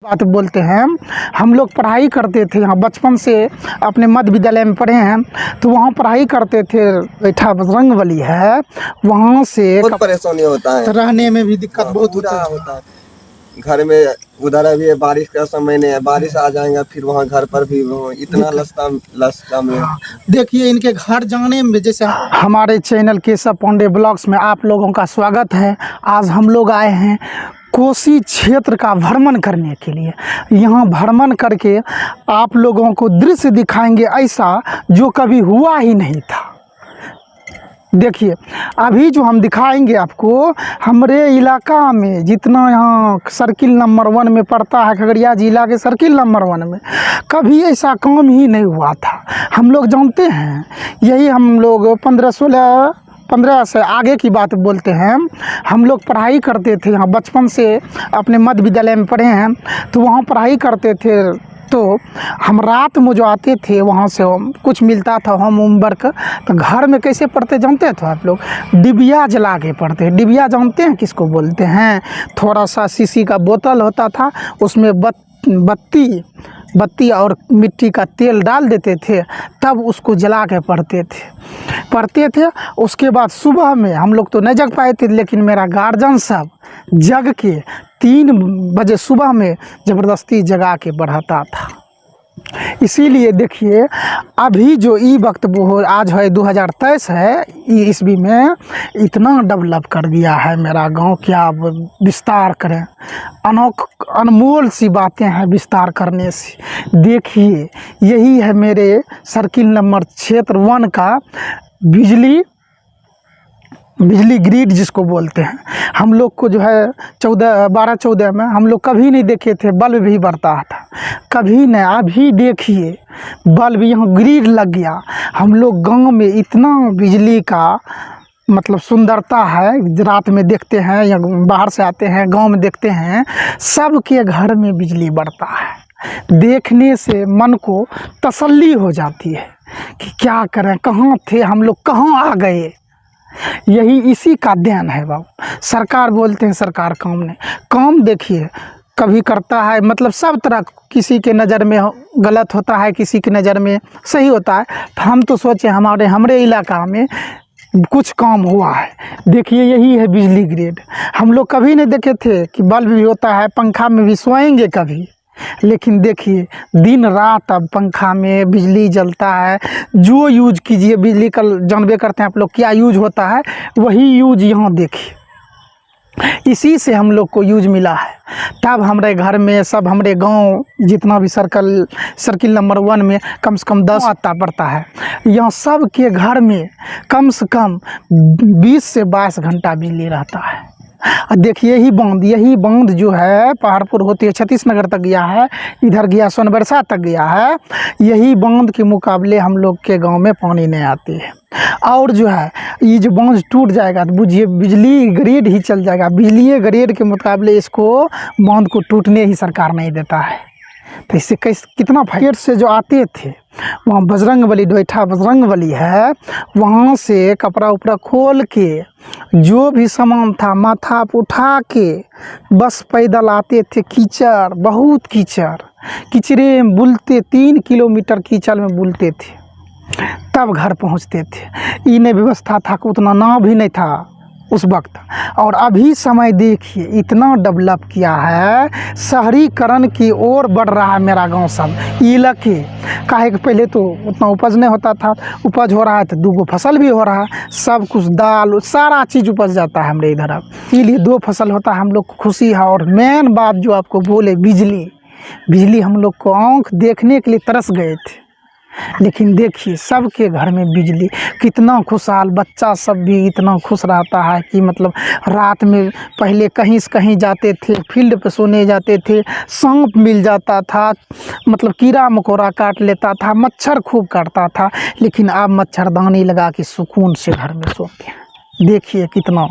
बात बोलते हैं। हम लोग पढ़ाई करते थे यहाँ बचपन से, अपने मध्य विद्यालय में पढ़े हैं तो वहाँ पढ़ाई करते थे। बैठा बजरंगबली है, वहाँ से बहुत परेशानी होता है, रहने में भी दिक्कत बहुत होता है। घर में उधर अभी बारिश का समय नहीं है, बारिश आ जाएगा फिर वहाँ घर पर भी इतना लस्ता में। देखिए इनके घर जाने में, जैसे हमारे चैनल केशव पांडे ब्लॉग्स में आप लोगों का स्वागत है। आज हम लोग आए हैं कोसी क्षेत्र का भ्रमण करने के लिए। यहाँ भ्रमण करके आप लोगों को दृश्य दिखाएंगे ऐसा जो कभी हुआ ही नहीं था। देखिए अभी जो हम दिखाएंगे आपको, हमारे इलाका में जितना यहाँ सर्किल नंबर 1 में पड़ता है, खगड़िया जिला के सर्किल नंबर 1 में कभी ऐसा काम ही नहीं हुआ था। हम लोग जानते हैं, यही हम लोग 15 से आगे की बात बोलते हैं। हम लोग पढ़ाई करते थे यहाँ बचपन से, अपने मध्य विद्यालय में पढ़े हैं तो वहाँ पढ़ाई करते थे। तो हम रात में जो आते थे वहाँ से कुछ मिलता था होमवर्क, तो घर में कैसे पढ़ते जानते थे आप लोग? डिबिया जला के पढ़ते। डिबिया जानते हैं किसको बोलते हैं? थोड़ा सा शीशी का बोतल होता था, उसमें बत्ती और मिट्टी का तेल डाल देते थे, तब उसको जला के पढ़ते थे। उसके बाद सुबह में हम लोग तो नहीं जग पाए थे, लेकिन मेरा गार्जियन सब जग के 3 बजे सुबह में ज़बरदस्ती जगा के पढ़ाता था। इसीलिए देखिए अभी जो वक्त वो आज है 2023 है, ईस्वी में इतना डेवलप कर दिया है मेरा गांव। क्या अब विस्तार करें, अनमोल सी बातें हैं विस्तार करने से। देखिए यही है मेरे सर्किल नंबर क्षेत्र 1 का बिजली ग्रिड जिसको बोलते हैं। हम लोग को जो है 12-14 में हम लोग कभी नहीं देखे थे बल्ब भी बढ़ता था, कभी नहीं। अभी देखिए बल्ब यहाँ ग्रिड लग गया। हम लोग गांव में इतना बिजली का मतलब सुंदरता है, रात में देखते हैं या बाहर से आते हैं गांव में देखते हैं, सबके घर में बिजली बढ़ता है। देखने से मन को तसल्ली हो जाती है कि क्या करें, कहाँ थे हम लोग, कहाँ आ गए। यही इसी का देन है बाबू। सरकार बोलते हैं सरकार काम देखिए कभी करता है, मतलब सब तरह, किसी के नज़र में गलत होता है, किसी के नज़र में सही होता है। तो हम तो सोचे हमारे इलाका में कुछ काम हुआ है। देखिए यही है बिजली ग्रिड। हम लोग कभी नहीं देखे थे कि बल्ब भी होता है, पंखा में भी सोएंगे कभी, लेकिन देखिए दिन रात अब पंखा में बिजली जलता है। जो यूज कीजिए बिजली का जानबे करते हैं आप लोग क्या यूज होता है, वही यूज यहाँ देखिए, इसी से हम लोग को यूज मिला है। तब हमारे घर में सब, हमारे गांव जितना भी सर्किल नंबर 1 में कम से कम 10 आता पड़ता है। यहाँ सब के घर में कम से कम 20 से 22 घंटा बिजली रहता है। देखिए यही बांध जो है पहाड़पुर होते हुए छत्तीसनगर तक गया है, इधर गया सोनबरसा तक गया है। यही बांध के मुकाबले हम लोग के गांव में पानी नहीं आती है। और जो है ये जो बांध टूट जाएगा तो बुझिए बिजली ग्रिड ही चल जाएगा। बिजली ग्रिड के मुकाबले इसको बांध को टूटने ही सरकार नहीं देता है। तो इससे कितना फायदा से जो आते थे वहाँ बजरंगबली, बैठा बजरंगबली है, वहाँ से कपड़ा उपड़ा खोल के जो भी सामान था माथा पर उठा के बस पैदल आते थे। कीचड़, बहुत कीचड़े में बुलते, 3 किलोमीटर कीचड़ में बुलते थे, तब घर पहुँचते थे। इन्हें व्यवस्था था कि उतना नाव भी नहीं था उस वक्त। और अभी समय देखिए इतना डेवलप किया है, शहरीकरण की ओर बढ़ रहा है मेरा गांव सब इलाके। काहे कि पहले तो उतना उपज नहीं होता था, उपज हो रहा है तो 2 फसल भी हो रहा है, सब कुछ दाल सारा चीज़ उपज जाता है हमारे इधर। अब इसलिए 2 फसल होता है, हम लोग को खुशी है। और मेन बात जो आपको बोले बिजली हम लोग को आँख देखने के लिए तरस गए थे, लेकिन देखिए सबके घर में बिजली। कितना खुशहाल, बच्चा सब भी इतना खुश रहता है कि मतलब रात में पहले कहीं से कहीं जाते थे, फील्ड पे सोने जाते थे, सांप मिल जाता था, मतलब कीड़ा मकोड़ा काट लेता था, मच्छर खूब काटता था, लेकिन अब मच्छरदानी लगा के सुकून से घर में सोते हैं। देखिए कितना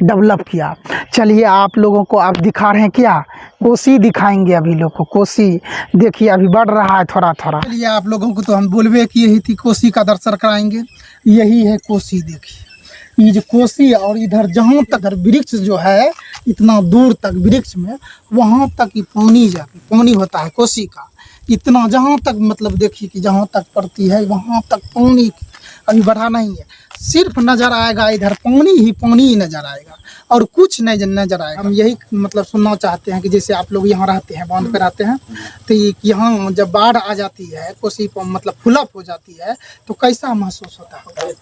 डेवलप किया। चलिए आप लोगों को अब दिखा रहे हैं, क्या कोसी दिखाएंगे अभी लोग को। कोसी देखिए अभी बढ़ रहा है थोड़ा। चलिए आप लोगों को तो हम बोलबे किए ही थी कोसी का दर्शन कराएंगे। यही है कोसी, देखिए ये जो कोसी और इधर जहाँ तक वृक्ष जो है इतना दूर तक वृक्ष में वहाँ तक ही पानी जाके पानी होता है कोसी का। इतना जहाँ तक मतलब देखिए कि जहाँ तक पड़ती है वहाँ तक पानी अभी बढ़ा नहीं है, सिर्फ नज़र आएगा इधर पानी ही नज़र आएगा और कुछ नहीं नज़र आएगा। हम यही मतलब सुनना चाहते हैं कि जैसे आप लोग यहाँ रहते हैं, बांध पे रहते हैं, तो यहाँ जब बाढ़ आ जाती है कोसी मतलब फुलअप हो जाती है तो कैसा महसूस होता है?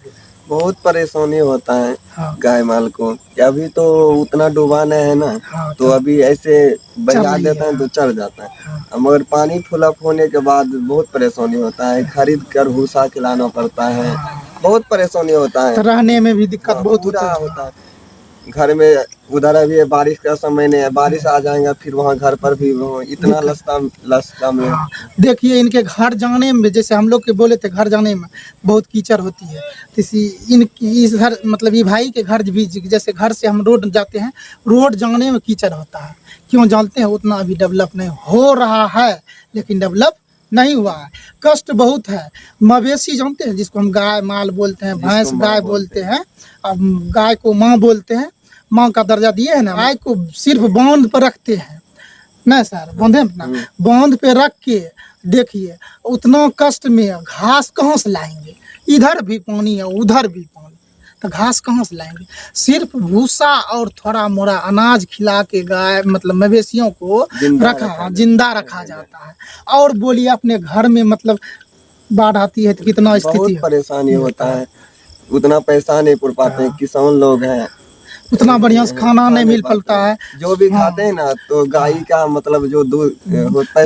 बहुत परेशानी होता है हाँ। गाय माल को। अभी तो उतना डूबा नहीं है ना, हाँ, तो अभी ऐसे बजा चल देता है लिया। तो चढ़ जाता है। हाँ। मगर पानी फुलअप होने के बाद बहुत परेशानी होता है, खरीद कर भूसा खिलाना पड़ता है, बहुत परेशानी होता है। तो रहने में भी दिक्कत बहुत पूरा होता होता है। घर में उधर अभी बारिश का समय नहीं है, बारिश आ जाएगा फिर वहाँ घर पर भी इतना लसता में। हाँ, देखिए इनके घर जाने में जैसे हम लोग के बोले थे घर जाने में बहुत कीचड़ होती है, तो इनकी इस घर मतलब ये भाई के घर भी जैसे घर से हम रोड जाते हैं, रोड जाने में कीचड़ होता है। क्यों जानते हैं? उतना अभी डेवलप नहीं हो रहा है, लेकिन डेवलप नहीं हुआ है, कष्ट बहुत है। मवेशी जानते हैं जिसको हम गाय माल बोलते हैं, भैंस गाय बोलते हैं, अब गाय को माँ बोलते हैं, माँ का दर्जा दिए है ना। गाय को सिर्फ बांध पर रखते हैं ना सर, बांधे ना, बांध पे रख के देखिए उतना कष्ट में घास कहाँ से लाएंगे? इधर भी पानी है उधर भी पानी, तो घास कहाँ से लाएंगे? सिर्फ भूसा और थोड़ा मोड़ा अनाज खिला के गाय मतलब मवेशियों को जिंदा रखा जाता है। और बोलिए अपने घर में मतलब बाढ़ आती है तो कितना स्थिति बहुत परेशानी होता है, उतना पैसा नहीं पुर पाते हैं, किसान लोग हैं, उतना बढ़िया से खाना नहीं मिल पाता है। जो भी खाते हैं ना तो गाय का मतलब जो दूध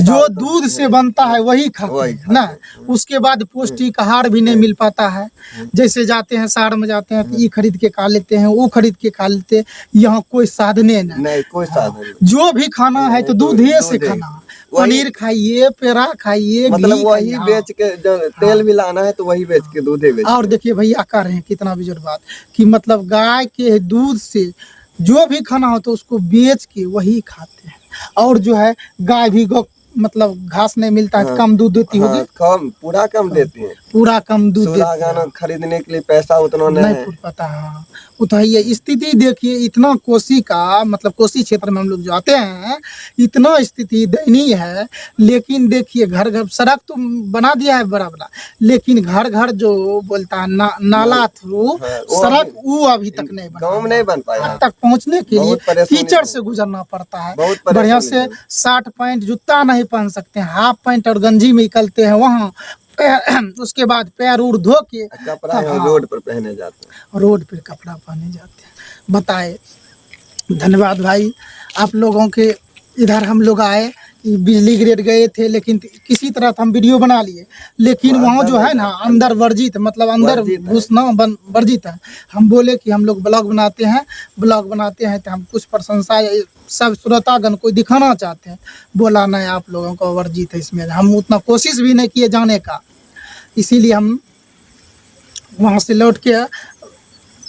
जो दूध से बनता है वही खाते हैं ना, उसके बाद पौष्टिक आहार भी नहीं मिल पाता है। जैसे जाते हैं शहर में जाते हैं तो ये खरीद के खा लेते हैं, वो खरीद के खा लेते हैं, यहाँ कोई साधने नहीं, कोई साधन। जो भी खाना है तो दूध ही से खाना, पनीर खाइए, पेड़ा खाइए, मतलब वही बेच के जो तेल भी लाना है तो वही बेच के दूध ही बेच। और देखिए भैया कह रहे हैं कितना बेजोड़ बात कि मतलब गाय के दूध से जो भी खाना हो तो उसको बेच के वही खाते हैं। और जो है गाय भी मतलब घास नहीं मिलता है, कम दूध देती होगी। कम, पूरा कम देती है, पूरा कम दूध देती है। खरीदने के लिए पैसा उतना नहीं पता। हाँ, उठाइए स्थिति देखिए, इतना कोसी का मतलब कोसी क्षेत्र में हम लोग जो आते हैं इतना स्थिति दयनीय है। लेकिन देखिए घर घर सड़क तो बना दिया है बड़ा बड़ा, लेकिन घर घर जो बोलता है नाला थ्रू सड़क वो अभी तक नहीं बना, गाँव में नहीं बन पाया। तक पहुँचने के लिए कीचड़ से गुजरना पड़ता है। बढ़िया से 60 पैंट जूता नहीं पहन सकते हैं, हाफ पैंट और गंजी में निकलते हैं वहाँ। उसके बाद पैर उड़ धो के कपड़ा रोड पर पहने जाते हैं, रोड पर कपड़ा पहने जाते हैं। बताए धन्यवाद भाई आप लोगों के। इधर हम लोग आए, बिजली ग्रेड गए थे, लेकिन किसी तरह हम वीडियो बना लिए, लेकिन वहाँ जो है ना अंदर वर्जित मतलब अंदर घुसना वर्जित है। हम बोले कि हम लोग ब्लॉग बनाते हैं तो हम कुछ प्रशंसा सब श्रोतागण को दिखाना चाहते हैं। बोला नहीं आप लोगों को वर्जित है, इसमें हम उतना कोशिश भी नहीं किए जाने का, इसीलिए हम वहाँ से लौट के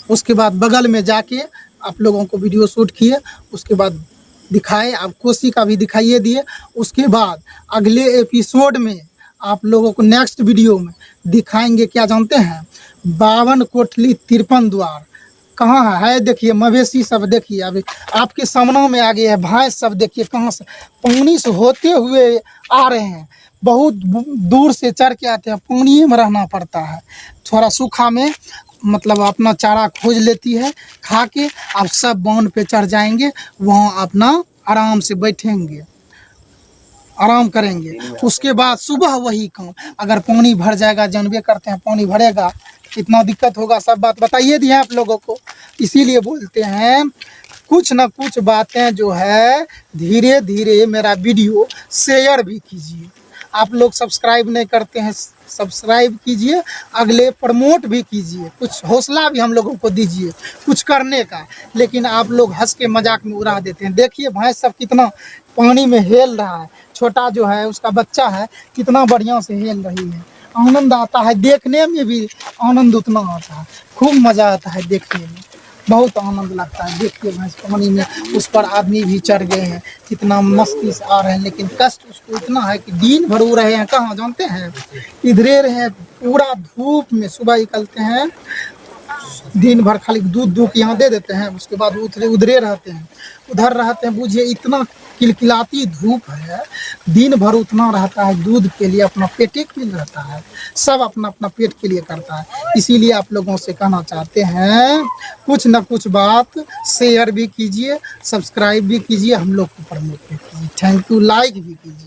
उसके बाद बगल में जाके आप लोगों को वीडियो शूट किए, उसके बाद दिखाए, आप कोसी का भी दिखाइए दिए। उसके बाद अगले एपिसोड में आप लोगों को नेक्स्ट वीडियो में दिखाएंगे क्या जानते हैं? 52 कोठली 53 द्वार कहाँ है? देखिए मवेशी सब देखिए अभी आपके सामने में आ गए हैं, भैंस सब देखिए कहाँ से पानी से होते हुए आ रहे हैं, बहुत दूर से चढ़ के आते हैं, पानी में रहना पड़ता है। थोड़ा सूखा में मतलब अपना चारा खोज लेती है, खा के आप सब बांध पे चढ़ जाएंगे, वहाँ अपना आराम से बैठेंगे, आराम करेंगे। उसके बाद सुबह वही काम, अगर पानी भर जाएगा, जानबे करते हैं पानी भरेगा कितना दिक्कत होगा, सब बात बताइए दिए आप लोगों को। इसीलिए बोलते हैं कुछ ना कुछ बातें जो है धीरे धीरे मेरा वीडियो शेयर भी कीजिए। आप लोग सब्सक्राइब नहीं करते हैं, सब्सक्राइब कीजिए, अगले प्रमोट भी कीजिए, कुछ हौसला भी हम लोगों को दीजिए कुछ करने का। लेकिन आप लोग हंस के मजाक में उड़ा देते हैं। देखिए भैंस सब कितना पानी में हेल रहा है, छोटा जो है उसका बच्चा है कितना बढ़िया से हेल रही है, आनंद आता है देखने में भी, आनंद उतना आता है, खूब मज़ा आता है देखने में, बहुत आनंद लगता है। देखिए भैंस पानी में, उस पर आदमी भी चढ़ गए हैं, कितना मस्ती से आ रहे हैं, लेकिन कष्ट उसको इतना है कि दिन भर उड़ रहे हैं, कहाँ जानते हैं? इधरे रहे पूरा धूप में, सुबह निकलते हैं दिन भर खाली दूध दूध यहाँ दे देते हैं, उसके बाद उधरे उधरे रहते हैं, उधर रहते हैं। बुझिए इतना किलकिलाती धूप है, दिन भर उतना रहता है दूध के लिए, अपना पेटे के लिए रहता है, सब अपना अपना पेट के लिए करता है। इसीलिए आप लोगों से कहना चाहते हैं कुछ ना कुछ बात शेयर भी कीजिए, सब्सक्राइब भी कीजिए, हम लोग को प्रमोट भी कीजिए, थैंक यू, लाइक भी कीजिए।